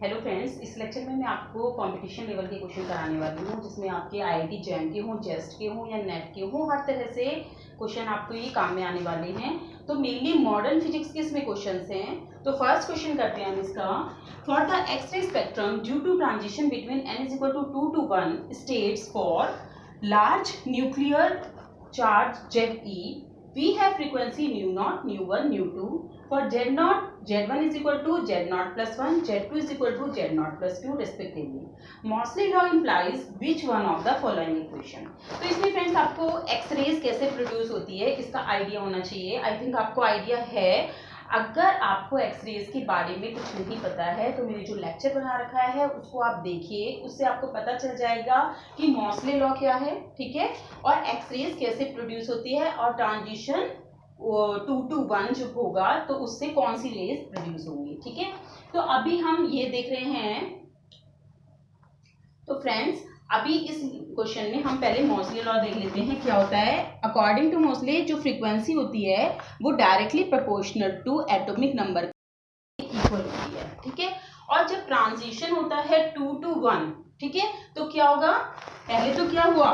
Hello friends, इस lecture में मैं आपको कंपटीशन लेवल के क्वेश्चन कराने वाली हूँ, जिसमें आपके आईआईटी जैम के हों, जेस्ट के हों या नेट के हों, हर तरह से क्वेश्चन आपको ये काम में आने वाले हैं। तो मेनली मॉडर्न फिजिक्स के इसमें क्वेश्चंस हैं। तो फर्स्ट क्वेश्चन करते हैं हम इसका। For the x-ray spectrum due to transition between n = 2 to 1 states for large nuclear charge ZE, we have frequency nu0, nu1, nu2. For Z0, Z1 is equal to Z0 plus 1, Z2 is equal to Z0 plus 2 respectively. Mosley law implies which one of the following equation? तो इसमें friends आपको X-rays कैसे produce होती है इसका idea होना चाहिए। I think आपको आइडिया है। अगर आपको एक्सरेज के बारे में कुछ नहीं पता है तो मेरे जो लेक्चर बना रखा है उसको आप देखिए, उससे आपको पता चल जाएगा कि मॉसले लॉ क्या है, ठीक है, और एक्सरेज कैसे प्रोड्यूस होती है और ट्रांजिशन 2 to 1 जो होगा तो उससे कौन सी रेज प्रोड्यूस होंगी। ठीक है, तो अभी हम ये देख रहे हैं। तो फ्रेंड्स अभी इस क्वेश्चन में हम पहले मॉसले लॉ देख लेते हैं क्या होता है। अकॉर्डिंग टू मॉसले जो फ्रीक्वेंसी होती है वो directly proportional to atomic number equal होती है। ठीक है, और जब ट्रांजिशन होता है 2 to 1, ठीक है, तो क्या होगा, पहले तो क्या हुआ,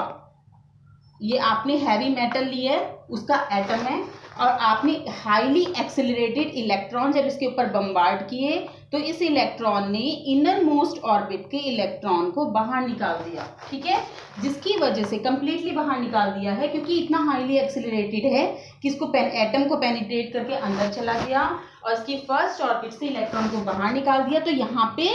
ये आपने हैवी मेटल लिया है, उसका एटम है, और आपने हाईली एक्सेलरेटेड इलेक्ट्रॉन जब इसके ऊपर बम्बार्ड किए तो इस इलेक्ट्रॉन ने इनर मोस्ट ऑर्बिट के इलेक्ट्रॉन को बाहर निकाल दिया। ठीक है, जिसकी वजह से कंप्लीटली बाहर निकाल दिया है क्योंकि इतना हाईली एक्सेलरेटेड है कि इसको एटम को पेनिट्रेट करके अंदर चला गया और इसकी फर्स्ट ऑर्बिट से इलेक्ट्रॉन को बाहर निकाल दिया। तो यहाँ पे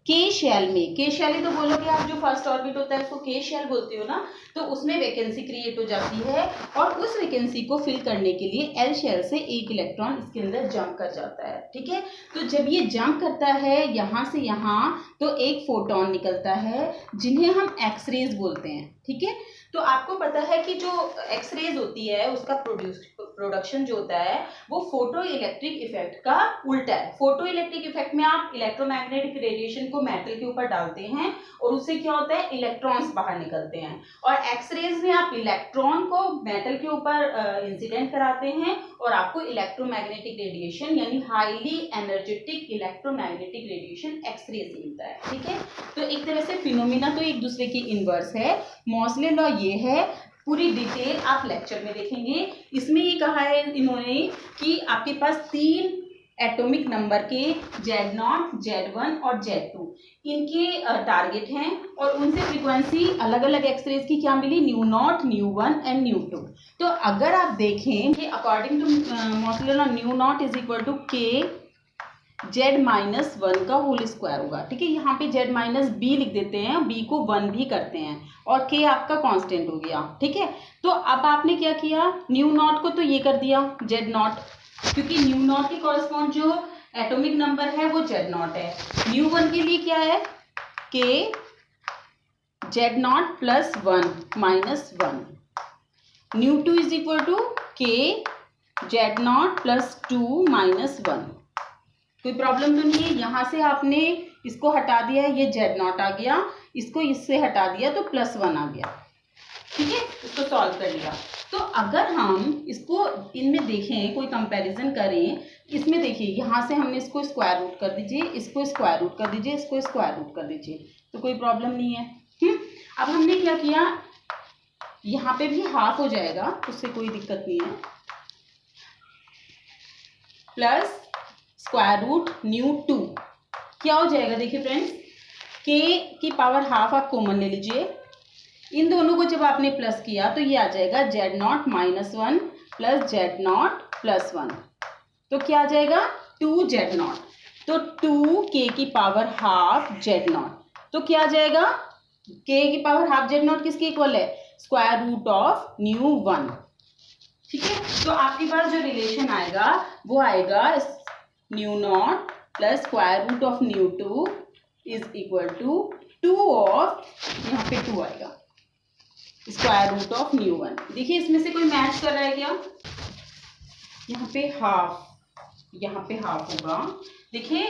के शेल में, के शेल ही तो बोलोगे आप, जो फर्स्ट ऑर्बिट होता है उसको के शेल बोलते हो ना, तो उसमें वैकेंसी क्रिएट हो जाती है और उस वैकेंसी को फिल करने के लिए एल शेल से एक इलेक्ट्रॉन इसके अंदर जंप कर जाता है। ठीक है, तो जब ये जंप करता है यहाँ से यहाँ तो एक फोटोन निकलता है जिन्हें हम एक्सरेज बोलते हैं। ठीक है, तो आपको पता है कि जो एक्सरेज होती है उसका प्रोडक्शन जो होता है वो फोटो इलेक्ट्रिक इफेक्ट का उल्टा है। फोटो इलेक्ट्रिक इफेक्ट में आप इलेक्ट्रोमैग्नेटिक रेडिएशन को मेटल के ऊपर डालते हैं और उससे क्या होता है, इलेक्ट्रॉन्स बाहर निकलते हैं, और एक्सरेज में आप इलेक्ट्रॉन को मेटल के ऊपर इंसिडेंट कराते हैं और आपको इलेक्ट्रोमैग्नेटिक रेडिएशन यानी highly energetic electromagnetic radiation x-rays मिलता है। ठीक है, तो एक तरह से फिनोमिना तो एक दूसरे की इनवर्स है। मॉसले लॉ ये है, पूरी डिटेल आप लेक्चर में देखेंगे। इसमें ये कहा है इन्होंने कि आपके पास 3 एटॉमिक नंबर के Z0, Z1 और Z2 इनके टारगेट हैं और उनसे फ्रीक्वेंसी अलग अलग एक्सरेज की क्या मिली, nu0, nu1 एंड nu2। तो अगर आप देखें कि according to Moseley law nu0 is equal to k Z-1 का होल स्क्वायर होगा। ठीक है, यहाँ पे Z-b लिख देते हैं, b को 1 भी करते हैं और k आपका कांस्टेंट हो गया। ठीक है, तो अब आपने क्या किया, nu0 को तो ये कर दिया Z0, क्योंकि nu0 के कॉरेस्पॉन्ड जो एटॉमिक नंबर है वो Z0 है। nu1 के लिए क्या है, k Z0 plus 1 minus 1। nu2 is equal to k Z0 plus 2 minus 1। कोई प्रॉब्लम तो नहीं है। यहाँ से आपने इसको हटा दिया, ये Z0 आ गया, इसको इससे हटा दिया तो प्लस 1 आ गया। ठीक है, इसको सॉल्व कर लिया। तो अगर हम इसको इनमें देखें, कोई कंपैरिजन करें, इसमें देखिए यहाँ से हमने इसको स्क्वायर रूट कर दीजिए, इसको स्क्वायर रूट कर दीजिए, इसको स्क्वायर रूट कर दीजिए, तो कोई प्रॉब्लम नहीं है। अब हमने क्या किया, यहाँ पे भी हाफ हो जाएगा, उससे कोई दिक्कत नहीं है, प्लस स्क्वायर रूट nu2 क्या हो जाएगा, देखिए फ्रेंड्स, k की पावर हाफ आप कॉमन ले लीजिए, इन दोनों को जब आपने प्लस किया तो ये आ जाएगा Z0 minus 1 plus Z0 plus 1, तो क्या आ जाएगा 2Z0, तो 2k की पावर हाफ Z0, तो क्या आ जाएगा, k की पावर हाफ Z0 किसके इक्वल है, स्क्वायर रूट ऑफ nu1। ठीक है, तो आपके पास जो रिलेशन आएगा वो आएगा nu0 plus square root of nu2 is equal to 2 of, यहाँ पे 2 आएगा, स्क्वायर रूट ऑफ nu1। देखिए इसमें से कोई मैच कर रहा है क्या, यहाँ पे हाफ, यहाँ पे हाफ होगा। देखिए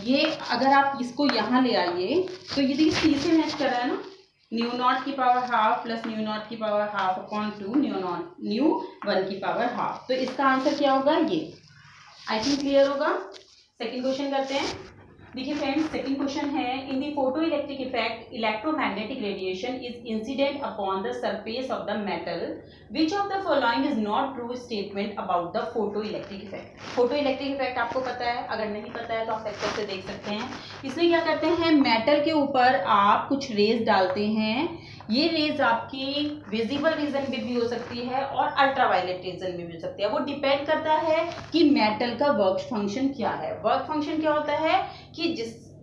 ये अगर आप इसको यहाँ ले आइए तो ये देखिए सी से मैच कर रहा है ना, nu0 की पावर हाफ प्लस nu0 की पावर हाफ अपॉन 2 nu1 की पावर हाफ, तो इसका आंसर क्या होगा, ये। आई थिंक क्लियर होगा। सेकंड क्वेश्चन करते हैं। देखिए फ्रेंड्स, सेकंड क्वेश्चन है, in the photo electric effect electromagnetic radiation is incident upon the surface of the metal, which of the following is not true statement about the photo electric effect. Photo electric effect आपको पता है, अगर नहीं पता है तो आप lecture से देख सकते हैं। इसमें क्या करते हैं, मेटल के ऊपर आप कुछ रेज डालते हैं, ये रेज आपकी विजिबल रीजन में भी हो सकती है और अल्ट्रावायलेट रीजन में भी हो सकती है। वो डिपेंड करता है कि मेटल का वर्क फंक्शन क्या है। वर्क फंक्शन क्या होता है कि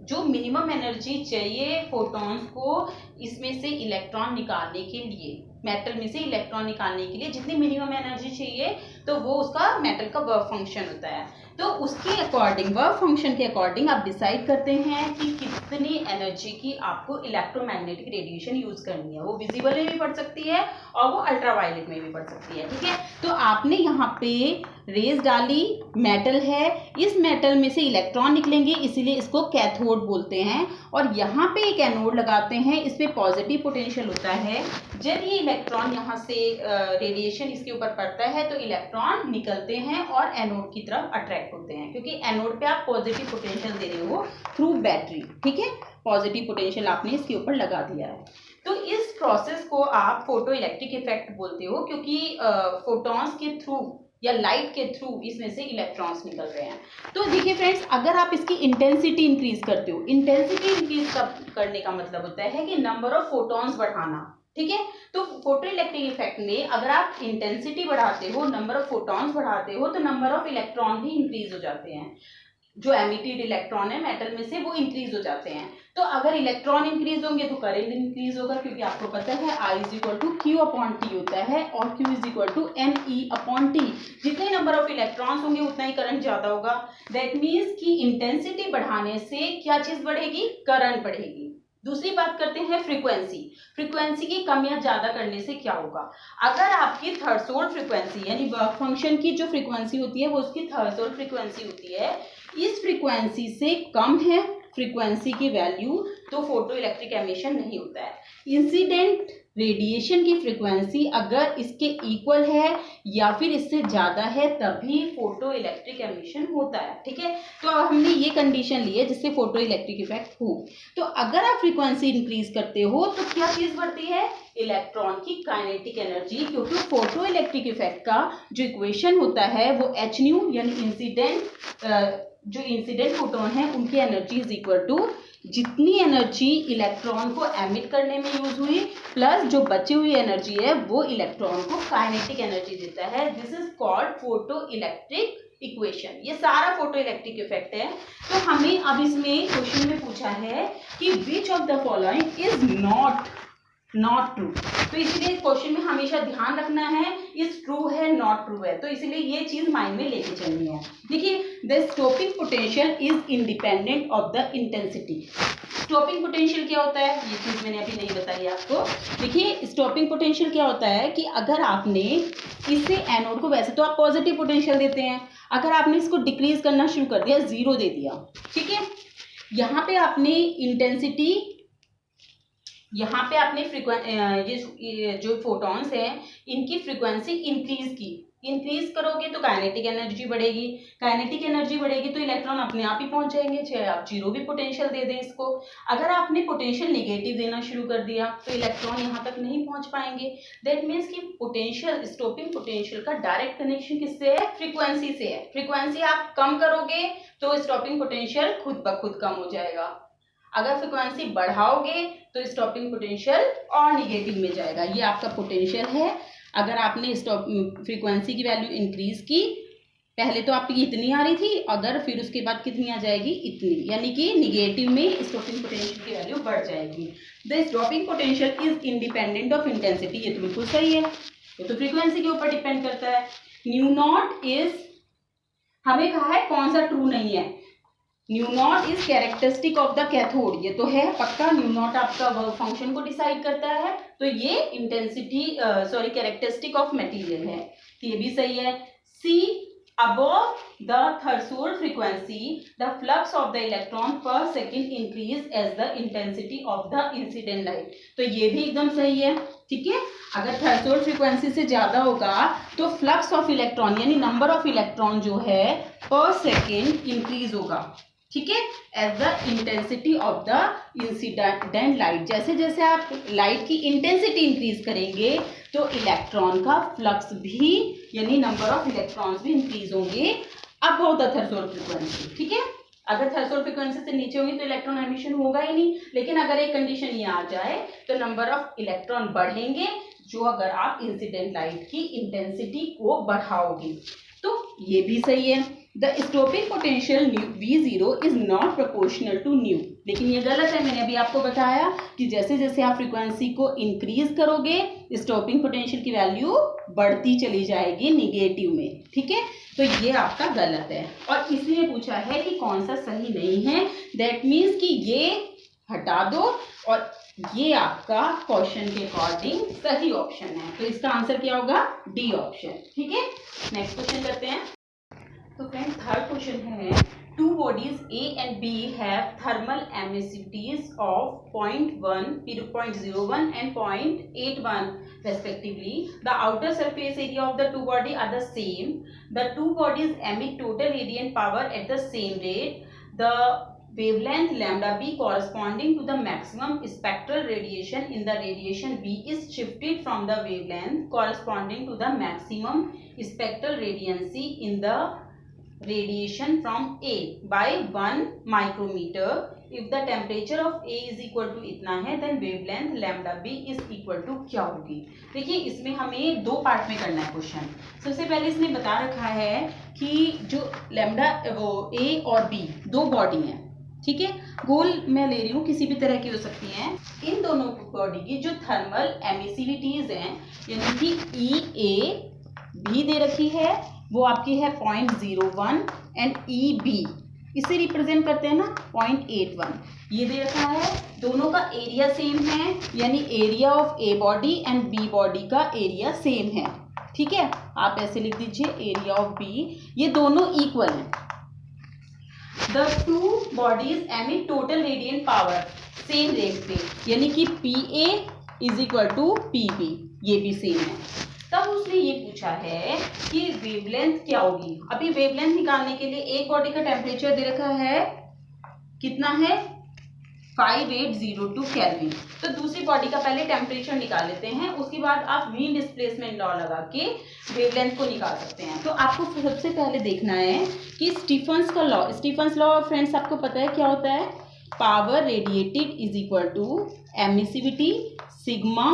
जो मिनिमम एनर्जी चाहिए फोटॉन्स को इसमें से इलेक्ट्रॉन निकालने के लिए, मेटल में से इलेक्ट्रॉन निकालने के लिए जितनी मिनिमम एनर्जी चाहिए, तो वो उसका मेटल का वर्क फंक्शन होता है। तो उसके अकॉर्डिंग, वर्क फंक्शन के अकॉर्डिंग आप डिसाइड करते हैं कि कितनी एनर्जी की आपको इलेक्ट्रोमैग्नेटिक रेडिएशन यूज करनी है। वो विजिबल में भी पड़ सकती है और वो अल्ट्रावायलेट में भी पड़ सकती है, ठीक है। तो आपने यहाँ पे रेज डाली, मेटल है, इस मेटल में से इलेक्ट्रॉन निकलेंगे, इसीलिए इसको कैथोड बोलते हैं। और यहाँ पे एक एनोड लगाते हैं, इस पे पॉजिटिव पोटेंशियल होता है। जब ये इलेक्ट्रॉन यहाँ से रेडिएशन इसके ऊपर पड़ता है तो इलेक्ट्रॉन निकलते हैं और एनोड की तरफ अट्रैक्ट होते हैं, क्योंकि एनोड पे आप पॉजिटिव पोटेंशियल दे रहे हो थ्रू बैटरी, ठीक है। पॉजिटिव पोटेंशियल आपने इसके ऊपर लगा दिया है। तो इस प्रोसेस को आप फोटो इलेक्ट्रिक इफेक्ट बोलते हो, क्योंकि फोटॉन्स के थ्रू या लाइट के थ्रू इसमें से इलेक्ट्रॉन्स निकल रहे हैं। तो देखिए फ्रेंड्स, अगर आप इसकी इंटेंसिटी इंक्रीज करते हो, इंटेंसिटी इंक्रीज करने का मतलब होता है कि नंबर ऑफ फोटॉन्स बढ़ाना, ठीक है। तो फोटो इलेक्ट्रिक इफेक्ट में अगर आप इंटेंसिटी बढ़ाते हो, नंबर ऑफ फोटॉन्स बढ़ाते हो, तो नंबर ऑफ इलेक्ट्रॉन भी इंक्रीज हो जाते हैं। जो एमिटेड इलेक्ट्रॉन है मेटल में से वो इंक्रीज हो जाते हैं। तो अगर इलेक्ट्रॉन इंक्रीज होंगे तो करंट इंक्रीज होगा, क्योंकि आपको पता है I is equal to q upon t होता है और Q is equal to NE upon t. जितने नंबर ऑफ इलेक्ट्रॉन्स होंगे उतना ही करंट ज्यादा होगा। दैट मीन्स कि इंटेंसिटी बढ़ाने से क्या चीज बढ़ेगी, करंट बढ़ेगी। दूसरी बात करते हैं फ्रीक्वेंसी। फ्रीक्वेंसी की कम या ज्यादा करने से क्या होगा, अगर आपकी थ्रेशोल्ड फ्रीक्वेंसी यानी वर्क फंक्शन की जो फ्रीक्वेंसी होती है वो उसकी थ्रेशोल्ड फ्रीक्वेंसी होती है, इस फ्रीक्वेंसी से कम है फ्रीक्वेंसी की वैल्यू, तो फोटो इलेक्ट्रिक एमिशन नहीं होता है। इंसिडेंट रेडिएशन की फ्रीक्वेंसी अगर इसके इक्वल है या फिर इससे ज्यादा है तभी फोटो इलेक्ट्रिक एमिशन होता है, ठीक है। तो हमने ये कंडीशन ली है जिससे फोटो इलेक्ट्रिक इफेक्ट हो। तो अगर आप फ्रीक्वेंसी इंक्रीज करते हो तो क्या चीज बढ़ती है, इलेक्ट्रॉन की काइनेटिक एनर्जी, क्योंकि फोटो इलेक्ट्रिक इफेक्ट का जो इक्वेशन होता है वो एच न्यू यानी जो इंसिडेंट फोटोन है उनकी एनर्जी इज इक्वल टू जितनी एनर्जी इलेक्ट्रॉन को एमिट करने में यूज हुई प्लस जो बची हुई एनर्जी है वो इलेक्ट्रॉन को काइनेटिक एनर्जी देता है। This is called photo electric equation. ये सारा फोटो इलेक्ट्रिक इफेक्ट है। तो हमें अब इसमें क्वेश्चन में पूछा है कि which of the following is not true. तो इसीलिए क्वेश्चन में हमेशा ध्यान रखना है इज ट्रू है नॉट ट्रू है, तो इसलिए ये चीज माइंड में लेके चलनी है। देखिए, the stopping potential is independent of the intensity. Stopping potential क्या होता है, ये चीज मैंने अभी नहीं बताई आपको। देखिए, स्टॉपिंग पोटेंशियल क्या होता है कि अगर आपने इससे एनोड को, वैसे तो आप पॉजिटिव पोटेंशियल देते हैं, अगर आपने इसको डिक्रीज करना शुरू कर दिया, 0 दे दिया, ठीक है, यहाँ पे आपने इंटेंसिटी, यहाँ पे आपने ये जो फोटॉन्स हैं इनकी फ्रीक्वेंसी इंक्रीज करोगे तो काइनेटिक एनर्जी बढ़ेगी, काइनेटिक एनर्जी बढ़ेगी तो इलेक्ट्रॉन अपने आप ही पहुंच जाएंगे, चाहे आप 0 भी पोटेंशियल दे दें इसको। अगर आपने पोटेंशियल नेगेटिव देना शुरू कर दिया तो इलेक्ट्रॉन यहाँ तक नहीं पहुंच पाएंगे। दैट मीन्स कि पोटेंशियल, स्टॉपिंग पोटेंशियल का डायरेक्ट कनेक्शन किससे है, फ्रीक्वेंसी से है। फ्रीक्वेंसी आप कम करोगे तो स्टॉपिंग पोटेंशियल खुद ब खुद कम हो जाएगा, अगर फ्रीक्वेंसी बढ़ाओगे तो स्टॉपिंग पोटेंशियल और निगेटिव में जाएगा। ये आपका पोटेंशियल है। अगर आपने फ्रीक्वेंसी की वैल्यू इंक्रीज की, पहले तो आपकी इतनी आ रही थी, अगर फिर उसके बाद कितनी आ जाएगी, इतनी, यानी कि निगेटिव में स्टॉपिंग पोटेंशियल की वैल्यू बढ़ जाएगी। The stopping potential is independent of intensity. ये तो बिल्कुल सही है, ये तो फ्रीक्वेंसी के ऊपर डिपेंड करता है। न्यू नॉट इज, हमें कहा है कौन सा ट्रू नहीं है, new naught is characteristic of the cathode. ये तो है पक्का, न्यू नॉट आपका वर्क फंक्शन को डिसाइड करता है, तो ये इंटेंसिटी कैरेक्टरिस्टिक ऑफ मटेरियल है, ये भी सही है। सी, above the threshold frequency the flux of the electron per second increase as the intensity of the incident light। तो ये भी एकदम सही है, ठीक है। अगर थ्रेशोल्ड फ्रीक्वेंसी से ज्यादा होगा तो फ्लक्स ऑफ इलेक्ट्रॉन यानी नंबर ऑफ इलेक्ट्रॉन जो है पर सेकेंड इंक्रीज होगा, ठीक है, as the intensity of the incident light. जैसे जैसे आप लाइट की इंटेंसिटी इंक्रीज करेंगे तो इलेक्ट्रॉन का फ्लक्स भी यानी नंबर ऑफ इलेक्ट्रॉन्स भी इंक्रीज होंगे अबव द थ्रेशोल्ड फ्रीक्वेंसी। ठीक है, अगर थ्रेशोल्ड फ्रीक्वेंसी से नीचे होंगी तो इलेक्ट्रॉन एमिशन होगा ही नहीं, लेकिन अगर एक कंडीशन ये आ जाए तो नंबर ऑफ इलेक्ट्रॉन बढ़ेंगे जो अगर आप इंसिडेंट लाइट की इंटेंसिटी को बढ़ाओगे। तो ये भी सही है। The stopping potential V0 is not proportional to nu, लेकिन ये गलत है। मैंने अभी आपको बताया कि जैसे जैसे आप फ्रीक्वेंसी को इंक्रीज करोगे स्टॉपिंग पोटेंशियल की वैल्यू बढ़ती चली जाएगी निगेटिव में। ठीक है, तो ये आपका गलत है और इसलिए पूछा है कि कौन सा सही नहीं है। दैट मीन्स कि ये हटा दो और ये आपका क्वेश्चन के अकॉर्डिंग सही ऑप्शन है। तो इसका आंसर क्या होगा? D option. ठीक है, नेक्स्ट क्वेश्चन करते हैं। तो फ्रेंड्स थर्ड क्वेश्चन है, two bodies A and B have thermal emissivities of 0.1, 0.01 and 0.81 respectively. The outer surface area of the two bodies are the same. The two bodies emit total radiant power at the same rate. The wavelength lambda b corresponding to the maximum spectral radiation in the radiation B is shifted from the wavelength corresponding to the maximum spectral radiancy in the radiation from A by 1 micrometer. If the temperature of A is equal to इतना है then wavelength lambda b is equal to क्या होगी? देखिए इसमें हमें दो part में करना है क्वेश्चन। सबसे पहले इसने बता रखा है कि जो लैम्डा वो A और B दो बॉडी हैं। ठीक है, गोल मैं ले रही हूँ, किसी भी तरह की हो सकती हैं। इन दोनों बॉडी की जो थर्मल एमिसिविटीज हैं यानी कि EA भी दे रखी है, वो आपकी है 0.01 एंड EB इसे रिप्रेजेंट करते हैं ना 0.81 ये दे रखा है। दोनों का एरिया सेम है यानी area of A body and B body का एरिया सेम है। ठीक है, आप ऐसे लिख दीजिए एरिया ऑफ B, ये दोनों इक्वल हैं। The two bodies emit total radiant power same rate पे यानी कि PA is equal to PB, ये भी सेम है। तब उसने ये पूछा है कि वेवलेंथ क्या होगी। अभी वेवलेंथ निकालने के लिए एक बॉडी का टेम्परेचर दे रखा है, कितना है 5802 केल्विन। तो दूसरी बॉडी का पहले टेम्परेचर निकाल लेते हैं, उसके बाद आप वीन डिस्प्लेसमेंट लॉ लगा के वेवलेंथ को निकाल सकते हैं। तो आपको सबसे पहले देखना है कि स्टीफन्स का लॉ, स्टीफन्स लॉ फ्रेंड्स आपको पता है क्या होता है? Power radiated is equal to emissivity sigma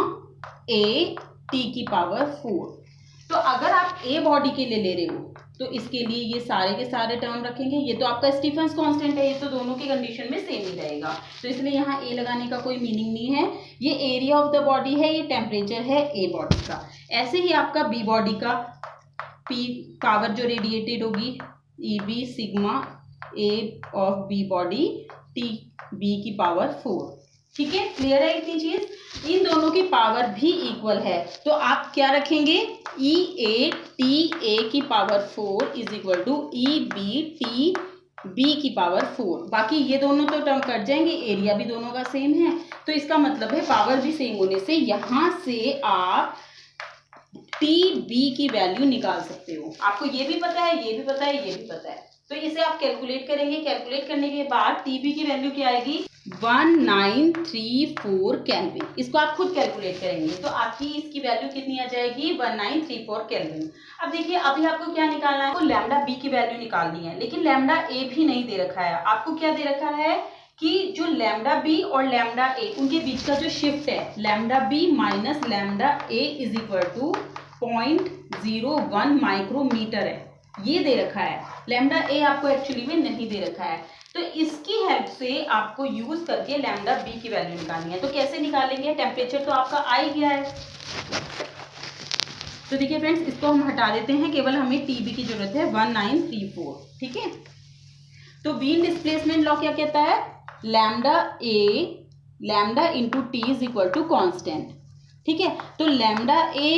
A T की पावर 4। तो अगर आप A बॉडी के लिए ले रहे हो तो इसके लिए ये सारे के सारे टर्म रखेंगे। ये तो आपका स्टीफन्स कांस्टेंट है, ये तो दोनों की कंडीशन में सेम ही रहेगा, तो इसलिए यहाँ A लगाने का कोई मीनिंग नहीं है। ये एरिया ऑफ द बॉडी है, ये टेम्परेचर है A बॉडी का। ऐसे ही आपका B बॉडी का P पावर जो रेडिएटेड होगी EB sigma A of B body T B की पावर 4। ठीक है, क्लियर है इतनी चीज? इन दोनों की पावर भी इक्वल है, तो आप क्या रखेंगे? EA की power 4 is equal to EB की पावर 4। बाकी ये दोनों तो टर्म कट जाएंगे, एरिया भी दोनों का सेम है, तो इसका मतलब है पावर भी सेम होने से यहाँ से आप TB की वैल्यू निकाल सकते हो। आपको ये भी पता है, ये भी पता है, ये भी पता है, तो इसे आप कैलकुलेट करेंगे। कैलकुलेट करने के बाद TB की वैल्यू क्या आएगी? 1934 केल्विन। इसको आप खुद कैलकुलेट करेंगे तो आपकी इसकी वैल्यू कितनी आ जाएगी? 1934 केल्विन। अब देखिए अभी आपको क्या निकालना है? तो लैम्डा B की वैल्यू निकालनी है, लेकिन लैम्डा A भी नहीं दे रखा है। आपको क्या दे रखा है कि जो लैम्डा B और लैम्डा A उनके बीच का जो शिफ्ट है lambda B minus lambda A is equal to 0.01 micrometre है, ये दे रखा है। लैम्डा A आपको एक्चुअली में नहीं दे रखा है, तो इसकी हेल्प से आपको यूज करके लैम्डा B की वैल्यू निकालनी है। तो कैसे निकालेंगे? टेम्परेचर तो आपका आ ही गया है, तो देखिए फ्रेंड्स इसको हम हटा देते हैं, केवल हमें TB की जरूरत है 1934। ठीक है, तो वीन डिस्प्लेसमेंट लॉ क्या कहता है? Lambda into T is equal to constant. ठीक है, तो lambda A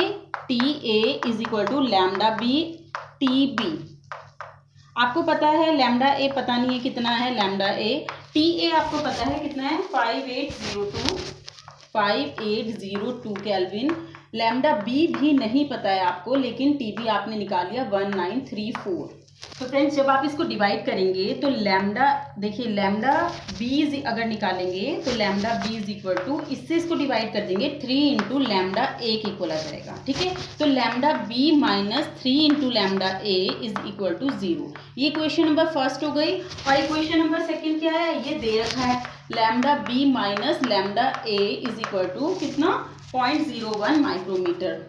TA is equal to lambda B TB। आपको पता है लैम्डा A पता नहीं है कितना है, लैम्डा A TA आपको पता है कितना है 5802 केल्विन। लैम्डा B भी नहीं पता है आपको, लेकिन TB आपने निकाल लिया 1934। तो फ्रेंड्स जब आप इसको डिवाइड करेंगे तो लैम्डा, देखिए लैम्डा बी अगर निकालेंगे तो lambda b is equal to, इससे इसको डिवाइड कर देंगे 3 इंटू लैम्डा ए के इक्वल आ जाएगा। ठीक है, तो lambda b minus 3 into lambda a is equal to 0। ये इक्वेशन नंबर फर्स्ट हो गई। और इक्वेशन नंबर सेकेंड क्या है, ये दे रखा है lambda b minus lambda a is equal to कितना, 0.01 माइक्रोमीटर।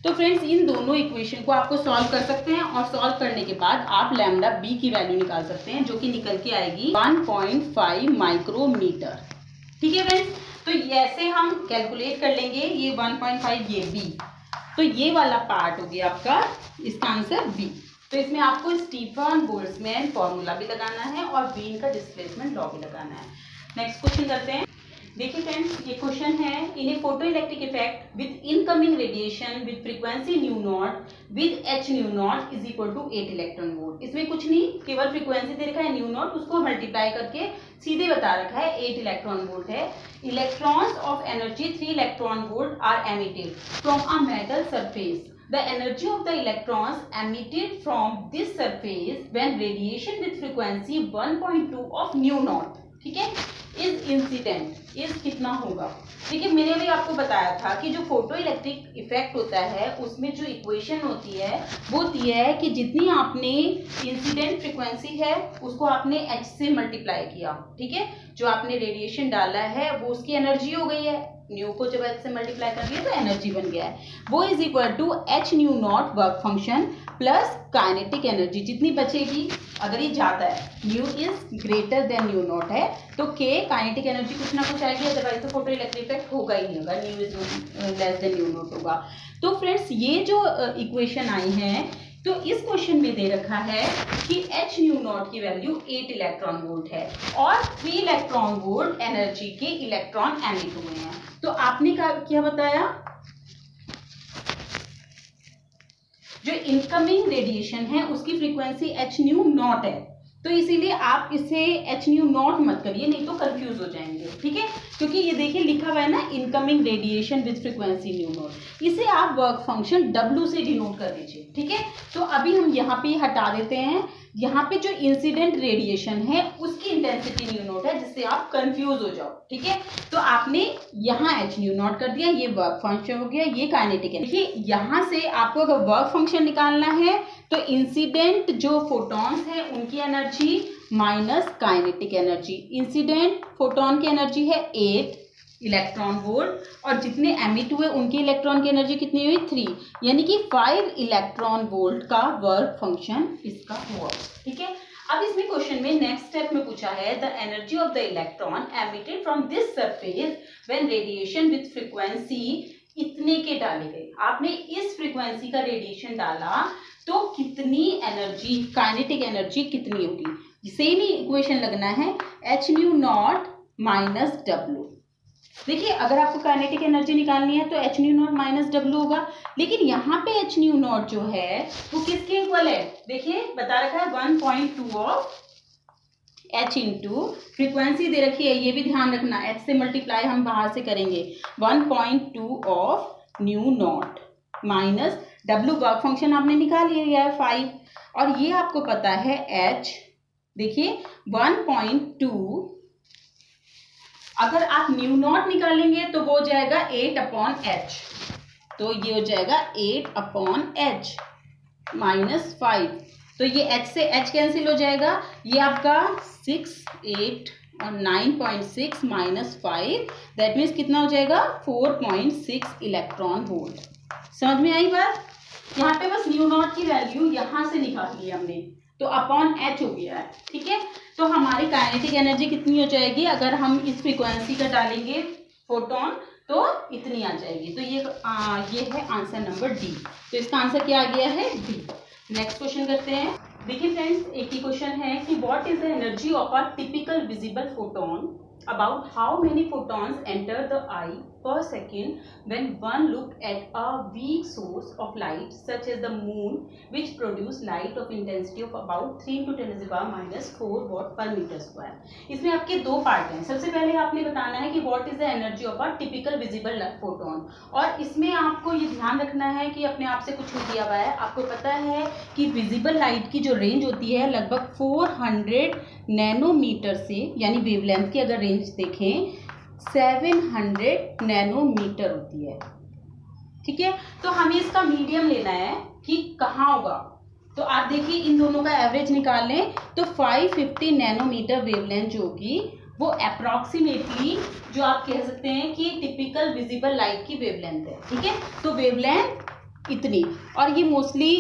तो फ्रेंड्स इन दोनों इक्वेशन को आपको सॉल्व कर सकते हैं और सॉल्व करने के बाद आप लैम्डा बी की वैल्यू निकाल सकते हैं, जो कि निकल के आएगी 1.5 माइक्रोमीटर। ठीक है फ्रेंड्स, तो ऐसे हम कैलकुलेट कर लेंगे ये 1.5, ये बी, तो ये वाला पार्ट हो गया आपका, इसका आंसर बी। तो इसमें आपको स्टीफन बोल्ट्जमैन फॉर्मूला भी लगाना है और बीन का डिस्प्लेसमेंट लॉ भी लगाना है। नेक्स्ट क्वेश्चन करते हैं। देखिए फ्रेंड्स ये क्वेश्चन है, in a photo electric effect with incoming radiation with frequency nu naught with h nu naught is equal to 8 electron volt. इसमें कुछ नहीं, केवल फ्रीक्वेंसी दे रखा है न्यू नॉट, उसको मल्टीप्लाई करके सीधे बता रखा है 8 इलेक्ट्रॉन वोल्ट है। Electrons of energy 3 electron volt are emitted from a metal surface. The energy of the electrons emitted from this surface when radiation with frequency 1.2 of nu naught, ठीक है, is incident is कितना होगा। देखिए मैंने अभी आपको बताया था कि जो फोटो इलेक्ट्रिक इफेक्ट होता है उसमें जो इक्वेशन होती है वो होती है कि जितनी आपने इंसिडेंट फ्रीक्वेंसी है उसको आपने एच से मल्टीप्लाई किया। ठीक है, जो आपने रेडिएशन डाला है वो उसकी एनर्जी हो गई है, न्यू को जब एच से मल्टीप्लाई कर दिया तो एनर्जी बन गया है, वो is equal to h nu not work function plus kinetic energy जितनी बचेगी। अगर ये जाता है nu is greater than nu not है तो के काइनेटिक एनर्जी कुछ ना कुछ आएगी, अदरवाइज तो फोटो इलेक्ट्रिक इफेक्ट होगा ही नहीं, होगा new is less than nu not होगा। तो फ्रेंड्स ये जो इक्वेशन आई है तो इस क्वेश्चन में दे रखा है कि एच न्यू नॉट की वैल्यू 8 इलेक्ट्रॉन वोल्ट है और 3 इलेक्ट्रॉन वोल्ट एनर्जी के इलेक्ट्रॉन एमिट हुए हैं। तो आपने क्या बताया, जो इनकमिंग रेडिएशन है उसकी फ्रीक्वेंसी एच न्यू नॉट है, तो इसीलिए आप इसे एच न्यू नॉट मत करिए, नहीं तो कंफ्यूज हो जाएंगे। ठीक है, क्योंकि ये देखिए लिखा हुआ है ना incoming radiation with frequency nu not, इसे आप वर्क फंक्शन W से डिनोट कर दीजिए। ठीक है, तो अभी हम यहाँ पे हटा देते हैं, यहाँ पे जो इंसिडेंट रेडिएशन है उसकी इंटेंसिटी न्यू नॉट है, जिससे आप कंफ्यूज हो जाओ। ठीक है, तो आपने यहाँ एच न्यू नॉट कर दिया, ये वर्क फंक्शन हो गया, ये काइनेटिक है। देखिए यहाँ से आपको अगर वर्क फंक्शन निकालना है तो इंसिडेंट जो फोटॉन्स है उनकी energy minus kinetic energy. Incident photon की एनर्जी है 8 इलेक्ट्रॉन वोल्ट और जितने एमिट हुए उनके इलेक्ट्रॉन की एनर्जी कितनी हुई 3, यानी कि 5 इलेक्ट्रॉन वोल्ट का वर्क फंक्शन इसका हुआ। ठीक है, अब इसमें क्वेश्चन में नेक्स्ट स्टेप में पूछा है the energy of the electron emitted from this surface when radiation with frequency इतने के डाले गए। आपने इस फ्रीक्वेंसी का रेडिएशन डाला तो कितनी एनर्जी, काइनेटिक एनर्जी कितनी होगी। सेम ही इक्वेशन लगना है H nu not minus W. देखिए अगर आपको काइनेटिक एनर्जी निकालनी है तो H nu not minus W होगा, लेकिन यहाँ पे एच न्यू नॉट जो है वो किसके इक्वल है, देखिए बता रखा है 1.2 ऑफ एच इंटू फ्रीक्वेंसी दे रखी है, ये भी ध्यान रखना, एच से मल्टीप्लाई हम बाहर से करेंगे 1.2 of new not minus W work function आपने निकाल लिया है 5, और ये आपको पता है एच, देखिए 1.2, अगर आप न्यू नॉट निकालेंगे तो वो हो जाएगा 8/h, तो ये हो जाएगा 8/h माइनस 5, तो ये h से h कैंसिल हो जाएगा, ये आपका 6, 8 और 9.6 माइनस 5, दैट मीन्स कितना हो जाएगा 4.6 इलेक्ट्रॉन वोल्ट। समझ में आई बात। यहाँ पे बस न्यू नॉट की वैल्यू यहाँ से निकाल ली हमने, तो अपॉन h हो गया है। ठीक है, तो हमारी काइनेटिक एनर्जी कितनी हो जाएगी, अगर हम इस फ्रीक्वेंसी का डालेंगे फोटोन तो इतनी आ जाएगी। तो ये है आंसर नंबर डी, तो इसका आंसर क्या आ गया है डी। नेक्स्ट क्वेश्चन करते हैं। देखिए फ्रेंड्स एक ही क्वेश्चन है कि what is the energy of a typical visible photon, about how many photons enter the I per second when one look at a weak source of light such as the moon, which produce light of intensity of about 3 × 10⁻⁻4 watt per meter square. इसमें आपके दो part हैं. सबसे पहले आपने बताना है कि what is the energy of a typical visible photon, और इसमें आपको ये ध्यान रखना है कि अपने आप से कुछ नहीं दिया हुआ है. आपको पता है कि विजिबल लाइट की जो रेंज होती है लगभग 400 नैनोमीटर से, यानी वेवलेंथ की अगर रेंज देखें 700 नैनोमीटर होती है. ठीक है, तो हमें इसका मीडियम लेना है कि कहाँ होगा. तो आप देखिए इन दोनों का एवरेज निकाल लें तो 550 नैनोमीटर वेवलेंथ जो होगी वो अप्रॉक्सीमेटली जो आप कह सकते हैं कि टिपिकल विजिबल लाइट की वेवलेंथ है. ठीक है, तो वेवलेंथ इतनी, और ये मोस्टली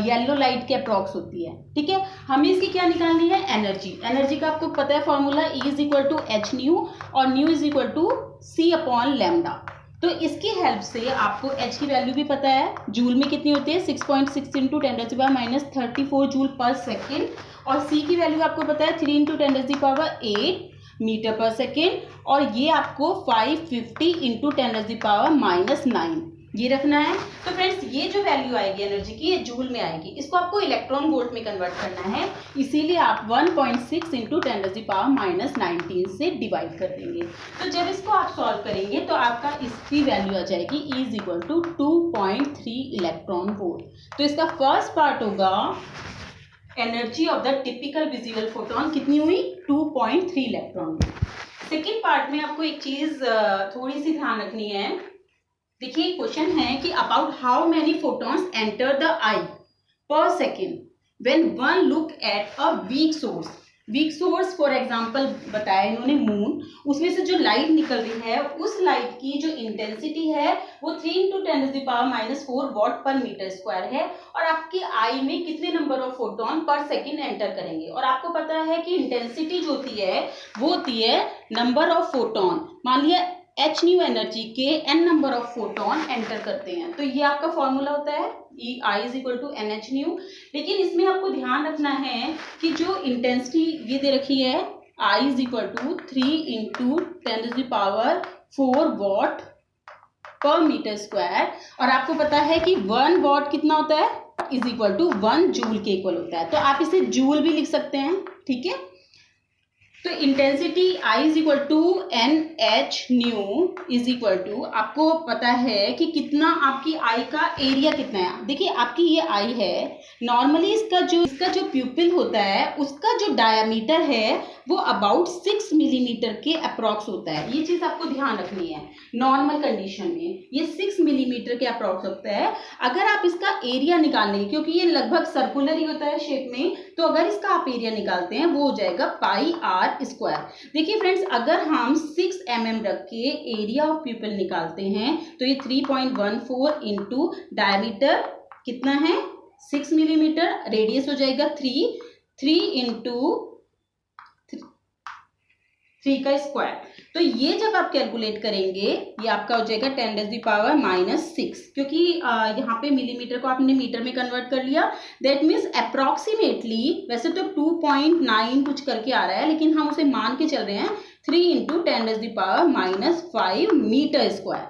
येलो लाइट के अप्रॉक्स होती है. ठीक है, हमें इसकी क्या निकालनी है, एनर्जी. एनर्जी का आपको पता है फॉर्मूला E = h न्यू और न्यू = c/λ. तो इसकी हेल्प से आपको h की वैल्यू भी पता है, जूल में कितनी होती है 6.6 × 10⁻34 जूल पर सेकेंड, और c की वैल्यू आपको पता है 3 × 10⁸ मीटर पर सेकेंड, और ये आपको 550 × 10⁻⁹ ये रखना है. तो फ्रेंड्स ये जो वैल्यू आएगी एनर्जी की ये जूल में आएगी. इसको आपको इलेक्ट्रॉन वोल्ट में कन्वर्ट करना है, इसीलिए आप 1.6 × 10⁻⁹ से डिवाइड कर देंगे. तो जब इसको आप सॉल्व करेंगे तो आपका इसकी वैल्यू आ जाएगी E = 2.3 इलेक्ट्रॉन वोल्ट. तो इसका फर्स्ट पार्ट होगा energy of the typical visible photon कितनी हुई, 2.3 इलेक्ट्रॉन वोल्ट. सेकेंड पार्ट में आपको एक चीज थोड़ी सी ध्यान रखनी है. देखिए क्वेश्चन है कि about how many photons enter the eye per second when one look at a weak source. Weak source for example बताया इन्होंने मून, उसमें से जो लाइट निकल रही है उस लाइट की जो इंटेंसिटी है वो 3 × 10⁻⁴ वॉट पर मीटर स्क्वायर है, और आपकी आई में कितने नंबर ऑफ फोटोन पर सेकेंड एंटर करेंगे. और आपको पता है कि इंटेंसिटी जो होती है वो होती है नंबर ऑफ फोटोन. मान लिया h न्यू एनर्जी के n number of photon enter करते हैं, तो ये आपका फॉर्मूला होता है I = NH न्यू. लेकिन इसमें आपको ध्यान रखना है कि जो इंटेंसिटी ये दे रखी है I = 3 × 10⁻⁴ वॉट पर मीटर स्क्वायर, और आपको पता है कि 1 वॉट कितना होता है = 1 जूल के इक्वल होता है. तो आप इसे जूल भी लिख सकते हैं. ठीक है, तो इंटेंसिटी I = NH न्यू आपको पता है कि कितना आपकी आई का एरिया कितना है. देखिए आपकी ये आई है, नॉर्मली इसका जो प्यूपिल होता है उसका जो डायामीटर है वो अबाउट 6 मिलीमीटर के अप्रॉक्स होता है. ये चीज आपको ध्यान रखनी है. नॉर्मल कंडीशन में ये 6 मिलीमीटर के अप्रॉक्स होता है. अगर आप इसका एरिया निकालेंगे, क्योंकि ये लगभग सर्कुलर ही होता है शेप में, तो अगर इसका आप एरिया निकालते हैं वो हो जाएगा πr². देखिए फ्रेंड्स अगर हम 6 mm रख के एरिया ऑफ प्यूपिल निकालते हैं तो ये 3.14 इंटू डायमीटर कितना है 6 मिलीमीटर, रेडियस हो जाएगा 3 इंटू 3 का स्क्वायर. तो ये जब आप कैलकुलेट करेंगे ये आपका हो जाएगा 10⁻⁻⁶, क्योंकि यहाँ पे मिलीमीटर को आपने मीटर में कन्वर्ट कर लिया. दैट मीन्स अप्रॉक्सीमेटली, वैसे तो 2.9 कुछ करके आ रहा है लेकिन हम उसे मान के चल रहे हैं 3 × 10⁻⁵ मीटर स्क्वायर.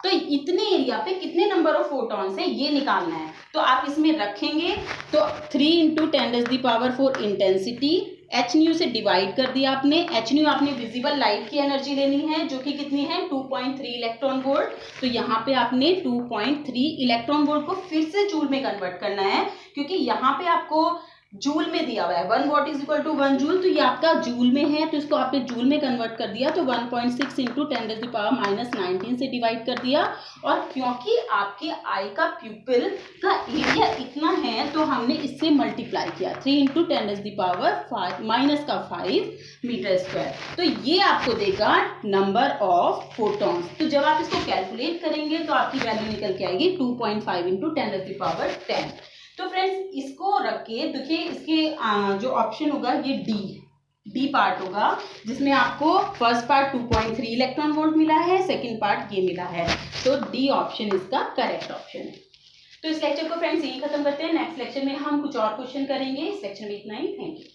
तो इतने एरिया पे कितने नंबर ऑफ फोटॉन्स है ये निकालना है. तो आप इसमें रखेंगे तो 3 × 10⁴ इंटेंसिटी h न्यू से डिवाइड कर दिया आपने. h न्यू आपने विजिबल लाइट की एनर्जी लेनी है जो कि कितनी है 2.3 इलेक्ट्रॉन वोल्ट. तो यहाँ पे आपने 2.3 इलेक्ट्रॉन वोल्ट को फिर से जूल में कन्वर्ट करना है, क्योंकि यहाँ पे आपको जूल में दिया हुआ है 1 वॉट = 1 जूल. तो ये आपका जूल में है तो इसको आपने जूल में कन्वर्ट कर दिया, तो 1.6 × 10⁻⁻19 से डिवाइड कर दिया. और क्योंकि आपके आई का प्यूपिल का एरिया इतना है तो हमने इससे मल्टीप्लाई किया 3 × 10⁻⁵ मीटर स्क्वायर. तो ये आपको देगा नंबर ऑफ फोटॉन्स. तो जब आप इसको कैलकुलेट करेंगे तो आपकी वैल्यू निकल के आएगी 2.5 × 10⁻10. तो फ्रेंड्स इसको रख के देखिए इसके जो ऑप्शन होगा ये डी पार्ट होगा, जिसमें आपको फर्स्ट पार्ट 2.3 इलेक्ट्रॉन वोल्ट मिला है, सेकंड पार्ट ये मिला है. तो डी ऑप्शन इसका करेक्ट ऑप्शन है. तो इस लेक्चर को फ्रेंड्स यही खत्म करते हैं. नेक्स्ट लेक्चर में हम कुछ और क्वेश्चन करेंगे. इस लेक्चर में इतना ही. Thank you.